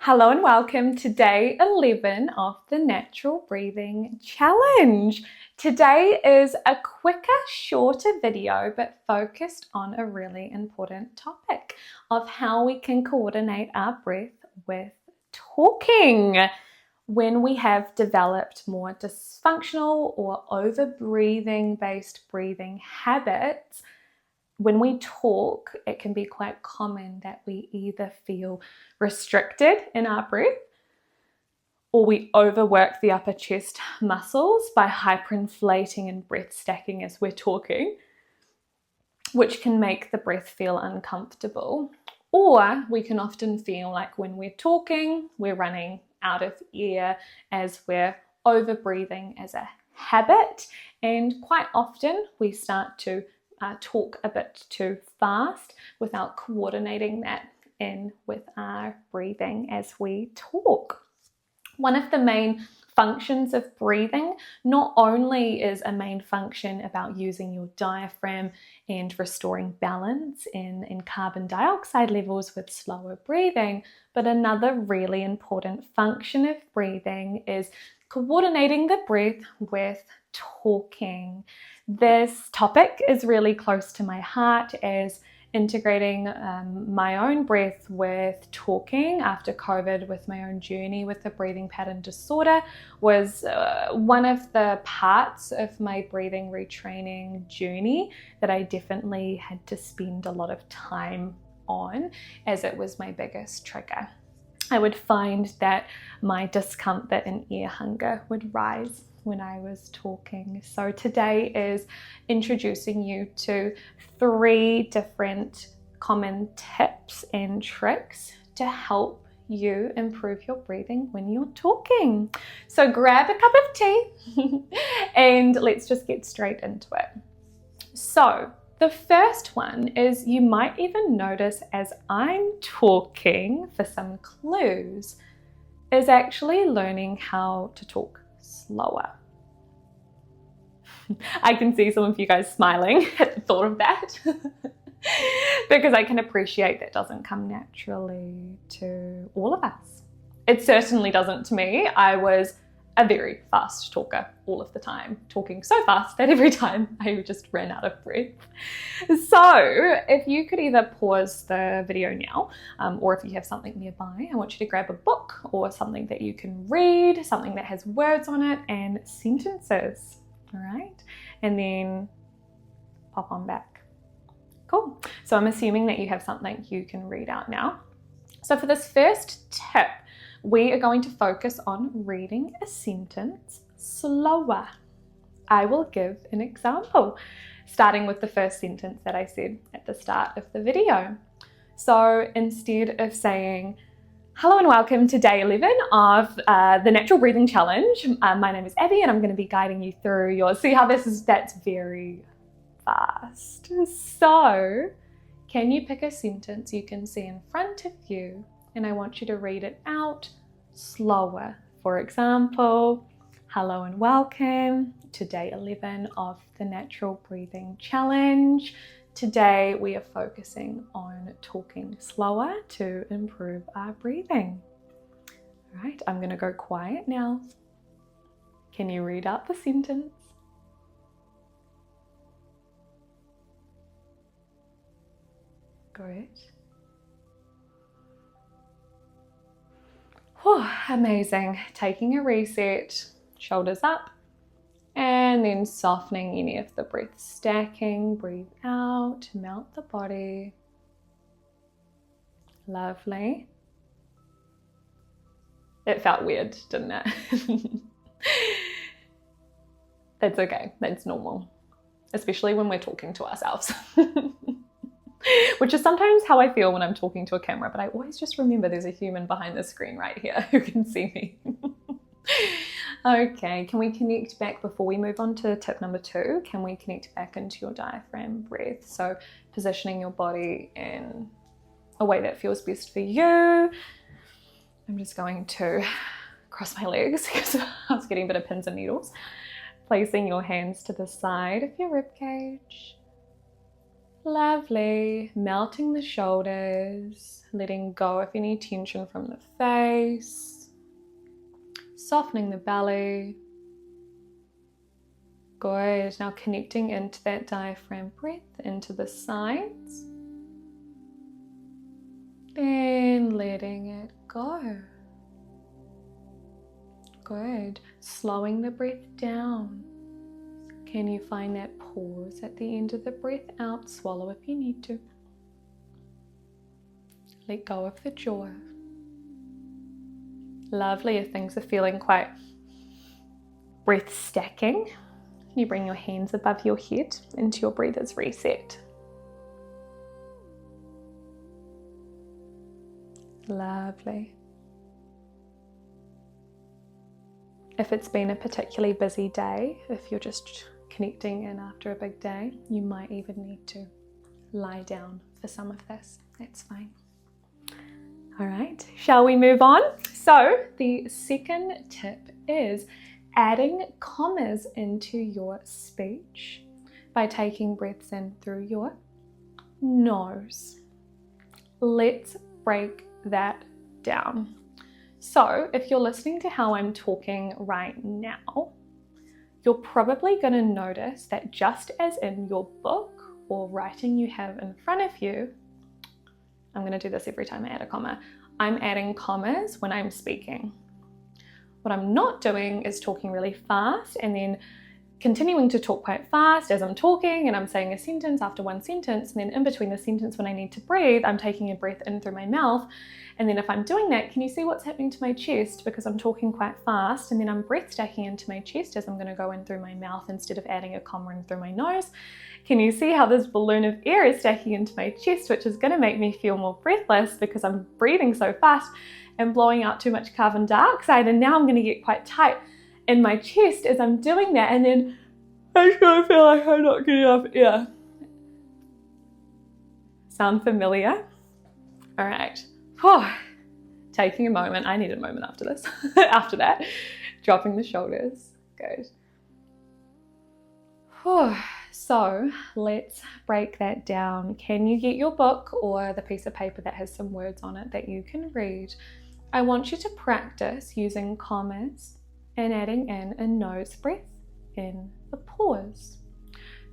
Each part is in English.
Hello and welcome to day 11 of the Natural Breathing Challenge. Today is a quicker, shorter video, but focused on a really important topic of how we can coordinate our breath with talking. When we have developed more dysfunctional or over-breathing based breathing habits, when we talk, it can be quite common that we either feel restricted in our breath or we overwork the upper chest muscles by hyperinflating and breath stacking as we're talking, which can make the breath feel uncomfortable. Or we can often feel like when we're talking, we're running out of air as we're over-breathing as a habit, and quite often we start to talk a bit too fast without coordinating that in with our breathing as we talk. One of the main functions of breathing not only is a main function about using your diaphragm and restoring balance in carbon dioxide levels with slower breathing, but another really important function of breathing is coordinating the breath with talking. This topic is really close to my heart as integrating my own breath with talking after COVID with my own journey with the breathing pattern disorder was one of the parts of my breathing retraining journey that I definitely had to spend a lot of time on, as it was my biggest trigger. I would find that my discomfort and ear hunger would rise when I was talking. So today is introducing you to 3 different common tips and tricks to help you improve your breathing when you're talking. So grab a cup of tea and let's just get straight into it. So the first one is, you might even notice as I'm talking, for some clues, is actually learning how to talk slower. I can see some of you guys smiling at the thought of that because I can appreciate that doesn't come naturally to all of us. It certainly doesn't to me. I was a very fast talker all of the time, talking so fast that every time I just ran out of breath. So if you could either pause the video now, or if you have something nearby, I want you to grab a book or something that you can read, something that has words on it and sentences, all right? And then pop on back. Cool. So I'm assuming that you have something you can read out now. So for this first tip, we are going to focus on reading a sentence slower. I will give an example, starting with the first sentence that I said at the start of the video. So instead of saying, hello and welcome to day 11 of the Natural Breathing Challenge. My name is Abby and I'm going to be guiding you through see how that's very fast. So can you pick a sentence you can see in front of you? And I want you to read it out slower. For example, hello and welcome to day 11 of the Natural Breathing Challenge. Today we are focusing on talking slower to improve our breathing. All right, I'm going to go quiet now. Can you read out the sentence? Great. Whew, amazing. Taking a reset, shoulders up, and then softening any of the breath stacking. Breathe out, melt the body. Lovely. It felt weird, didn't it? That's okay, that's normal, especially when we're talking to ourselves. Which is sometimes how I feel when I'm talking to a camera, but I always just remember there's a human behind the screen right here who can see me. Okay, can we connect back before we move on to tip number 2? Can we connect back into your diaphragm breath? So positioning your body in a way that feels best for you. I'm just going to cross my legs because I was getting a bit of pins and needles. Placing your hands to the side of your rib cage. Lovely. Melting the shoulders, letting go of any tension from the face, softening the belly. Good. Now connecting into that diaphragm breath, into the sides, and letting it go. Good. Slowing the breath down. Can you find that pause at the end of the breath out? Swallow if you need to. Let go of the jaw. Lovely. If things are feeling quite breath stacking, you bring your hands above your head into your breather's reset. Lovely. If it's been a particularly busy day, if you're just connecting in after a big day, you might even need to lie down for some of this. That's fine. All right, shall we move on? So the second tip is adding commas into your speech by taking breaths in through your nose. Let's break that down. So if you're listening to how I'm talking right now, you're probably going to notice that just as in your book or writing you have in front of you, I'm going to do this every time I add a comma, I'm adding commas when I'm speaking. What I'm not doing is talking really fast and then continuing to talk quite fast as I'm talking and I'm saying a sentence after one sentence, and then in between the sentence when I need to breathe, I'm taking a breath in through my mouth. And then if I'm doing that, can you see what's happening to my chest? Because I'm talking quite fast and then I'm breath stacking into my chest as I'm going to go in through my mouth instead of adding a comma in through my nose. Can you see how this balloon of air is stacking into my chest, which is going to make me feel more breathless because I'm breathing so fast and blowing out too much carbon dioxide, and now I'm going to get quite tight in my chest as I'm doing that, and then I'm just going to feel like I'm not getting enough air. Sound familiar? All right. Taking a moment. I need a moment after this. After that, dropping the shoulders. Good. So let's break that down. Can you get your book or the piece of paper that has some words on it that you can read? I want you to practice using commas and adding in a nose breath in the pause.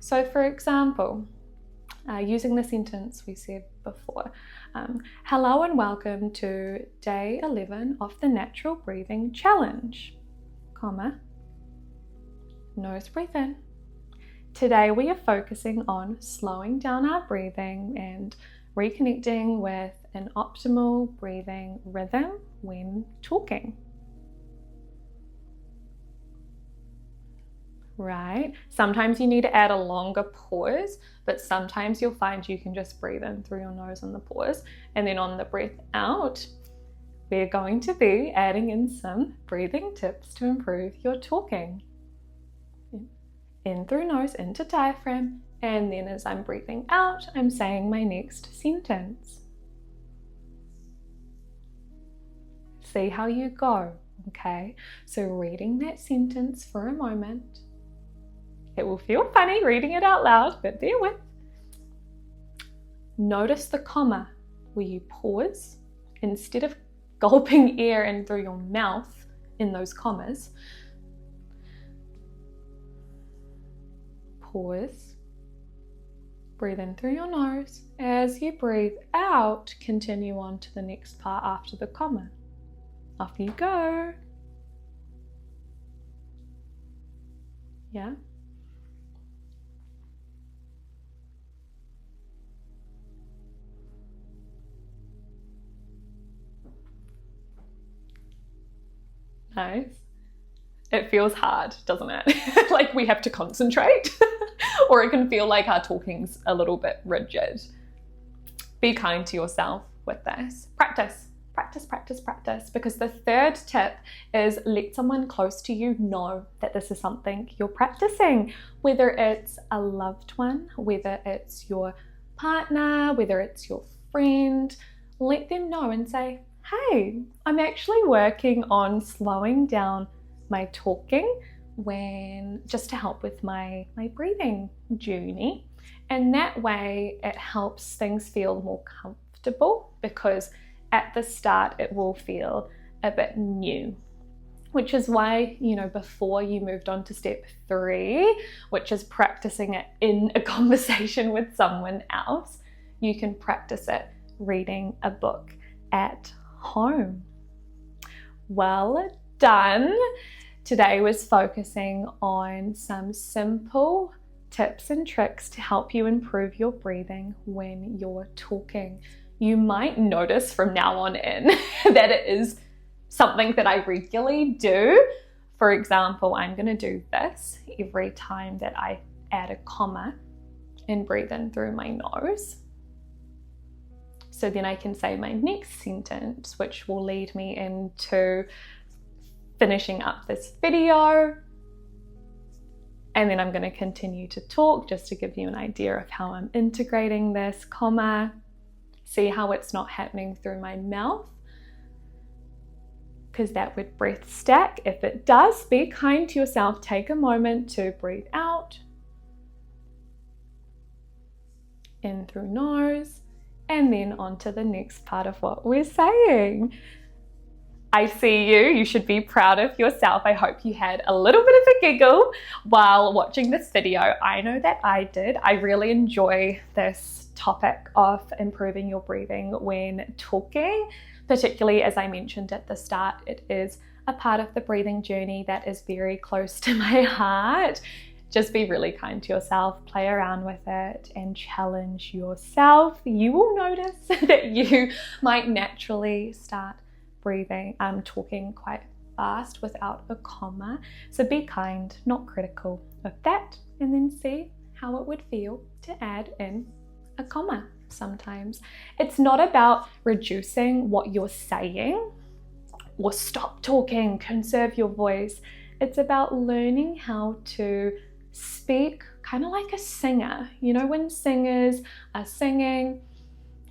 So for example, using the sentence we said before, hello and welcome to day 11 of the natural breathing challenge, comma, nose breath in. Today we are focusing on slowing down our breathing and reconnecting with an optimal breathing rhythm when talking. Right? Sometimes you need to add a longer pause, but sometimes you'll find you can just breathe in through your nose on the pause, and then on the breath out, we're going to be adding in some breathing tips to improve your talking. In through nose, into diaphragm, and then as I'm breathing out, I'm saying my next sentence. See how you go, okay? So reading that sentence for a moment. It will feel funny reading it out loud, but bear with. Notice the comma where you pause. Instead of gulping air in through your mouth in those commas, pause, breathe in through your nose. As you breathe out, continue on to the next part after the comma. Off you go. Yeah. Nice. It feels hard, doesn't it? Like we have to concentrate. Or it can feel like our talking's a little bit rigid. Be kind to yourself with this. Practice, practice, practice, practice. Because the third tip is let someone close to you know that this is something you're practicing. Whether it's a loved one, whether it's your partner, whether it's your friend, let them know and say, hey, I'm actually working on slowing down my talking just to help with my breathing journey. And that way it helps things feel more comfortable, because at the start it will feel a bit new. Which is why, before you moved on to step 3, which is practicing it in a conversation with someone else, you can practice it reading a book at home. Well done. Today was focusing on some simple tips and tricks to help you improve your breathing when you're talking. You might notice from now on in that it is something that I regularly do. For example, I'm going to do this every time that I add a comma and breathe in through my nose. So then I can say my next sentence, which will lead me into finishing up this video. And then I'm going to continue to talk just to give you an idea of how I'm integrating this comma. See how it's not happening through my mouth, because that would breath stack. If it does, be kind to yourself. Take a moment to breathe out, in through nose, and then on to the next part of what we're saying. I see you. You should be proud of yourself. I hope you had a little bit of a giggle while watching this video. I know that I did. I really enjoy this topic of improving your breathing when talking. Particularly, as I mentioned at the start, it is a part of the breathing journey that is very close to my heart. Just be really kind to yourself, play around with it, and challenge yourself. You will notice that you might naturally start talking quite fast without a comma. So be kind, not critical of that, and then see how it would feel to add in a comma. Sometimes it's not about reducing what you're saying or stop talking, conserve your voice. It's about learning how to speak kind of like a singer. When singers are singing,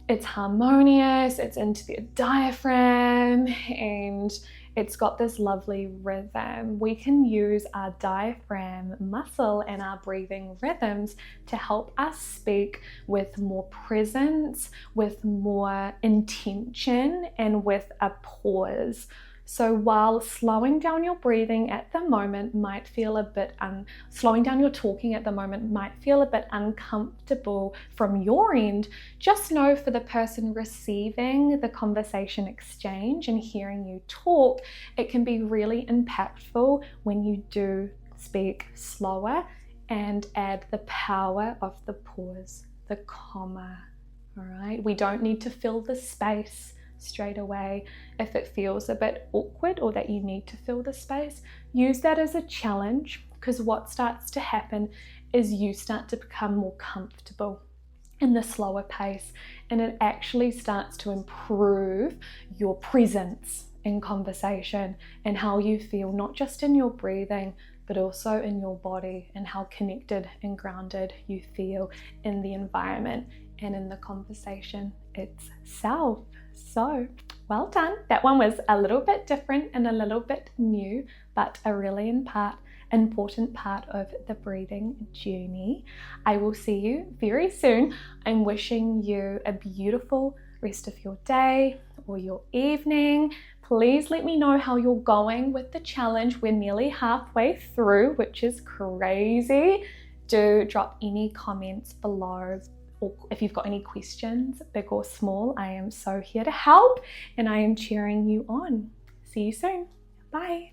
it's harmonious, it's into the diaphragm, and it's got this lovely rhythm. We can use our diaphragm muscle and our breathing rhythms to help us speak with more presence, with more intention, and with a pause. So while slowing down your breathing at the moment might feel a bit, slowing down your talking at the moment might feel a bit uncomfortable from your end, just know for the person receiving the conversation exchange and hearing you talk, it can be really impactful when you do speak slower and add the power of the pause, the comma, all right? We don't need to fill the space straight away. If it feels a bit awkward or that you need to fill the space, use that as a challenge, because what starts to happen is you start to become more comfortable in the slower pace, and it actually starts to improve your presence in conversation and how you feel, not just in your breathing but also in your body, and how connected and grounded you feel in the environment and in the conversation itself. So, well done. That one was a little bit different and a little bit new, but a really important part of the breathing journey. I will see you very soon. I'm wishing you a beautiful rest of your day or your evening. Please let me know how you're going with the challenge. We're nearly halfway through, which is crazy. Do drop any comments below, or if you've got any questions, big or small. I am so here to help, and I am cheering you on. See you soon. Bye.